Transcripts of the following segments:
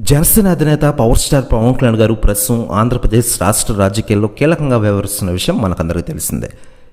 జనసేన అధినేత power star Pawan Kalyan గారు ప్రస్తుతం ఆంధ్రప్రదేశ్ రాష్ట్ర రాజకీయాల్లో కీలకంగా వ్యవహరిస్తున్న విషయం మనకందరికీ తెలిసిందే.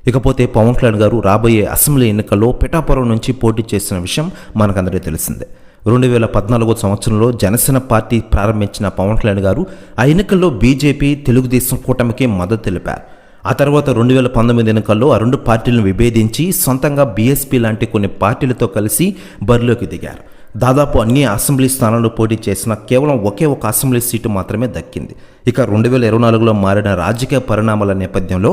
ఇకపోతే పవన్ కళ్యాణ్ గారు రాబోయే అసెంబ్లీ ఎన్నికల్లో పిఠాపురం నుంచి పోటీ చేసిన విషయం మనకందరికీ తెలిసిందే. 2014 సంవత్సరంలో జనసేన పార్టీ ప్రారంభించిన పవన్ కళ్యాణ్ గారు ఆ ఎన్నికల్లో బీజేపీ, తెలుగుదేశం కూటమికి మద్దతు తెలిపారు. ఆ తర్వాత 2019 ఎన్నికల్లో ఆ రెండు పార్టీలను విభేదించి సొంతంగా బీఎస్పీ లాంటి కొన్ని పార్టీలతో కలిసి బరిలోకి దిగారు. దాదాపు అన్ని అసెంబ్లీ స్థానాల్లో పోటీ చేసిన కేవలం ఒకే ఒక అసెంబ్లీ సీటు మాత్రమే దక్కింది. ఇక 2024లో మారిన రాజకీయ పరిణామాల నేపథ్యంలో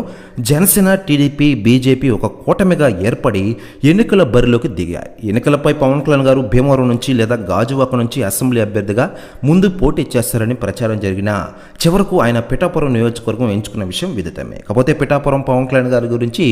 జనసేన, టీడీపీ, బీజేపీ ఒక కూటమిగా ఏర్పడి ఎన్నికల బరిలోకి దిగాయి. ఎన్నికలపై పవన్ కళ్యాణ్ గారు భీమవరం నుంచి లేదా గాజువాక నుంచి అసెంబ్లీ అభ్యర్థిగా ముందు పోటీ చేస్తారని ప్రచారం జరిగినా చివరకు ఆయన పిఠాపురం నియోజకవర్గం ఎంచుకున్న విషయం విదితమే. కాకపోతే పిఠాపురం పవన్ కళ్యాణ్ గారి గురించి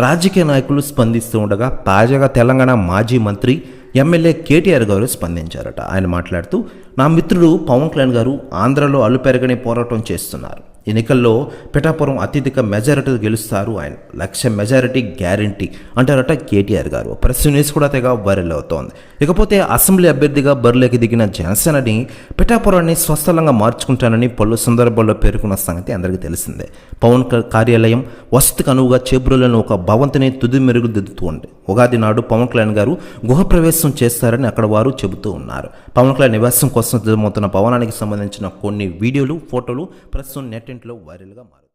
రాజకీయ నాయకులు స్పందిస్తూ ఉండగా తాజాగా తెలంగాణ మాజీ మంత్రి ఎమ్మెల్యే కేటీఆర్ గారు స్పందించారట. ఆయన మాట్లాడుతూ, నా మిత్రుడు పవన్ కళ్యాణ్ గారు ఆంధ్రలో అల్లుపెరగని పోరాటం చేస్తున్నారు. ఎన్నికల్లో పిఠాపురం అత్యధిక మెజారిటీ గెలుస్తారు, ఆయన 1,00,000 మెజారిటీ గ్యారంటీ అంటారట కేటీఆర్ గారు. ప్రెస్ న్యూస్ కూడా తెగ వైరల్ అవుతోంది. ఇకపోతే అసెంబ్లీ అభ్యర్థిగా బరిలోకి దిగిన జనసేనని పిఠాపురాన్ని స్వస్థలంగా మార్చుకుంటానని పలు సందర్భాల్లో పేర్కొన్న సంగతి అందరికీ తెలిసిందే. పవన్ కార్యాలయం వసతికి అనువుగా చేబ్రోలను ఒక భవంతిని తుది మెరుగుదిద్దుతూ ఉంది. ఉగాది నాడు పవన్ కళ్యాణ్ గారు గృహప్రవేశం చేస్తారని అక్కడ వారు చెబుతూ ఉన్నారు. పవన్ కళ్యాణ్ నివాసం కోసం సిద్ధమవుతున్న భవనానికి సంబంధించిన కొన్ని వీడియోలు, ఫోటోలు ప్రస్తుతం నెట్టింట్లో వైరల్గా మారాయి.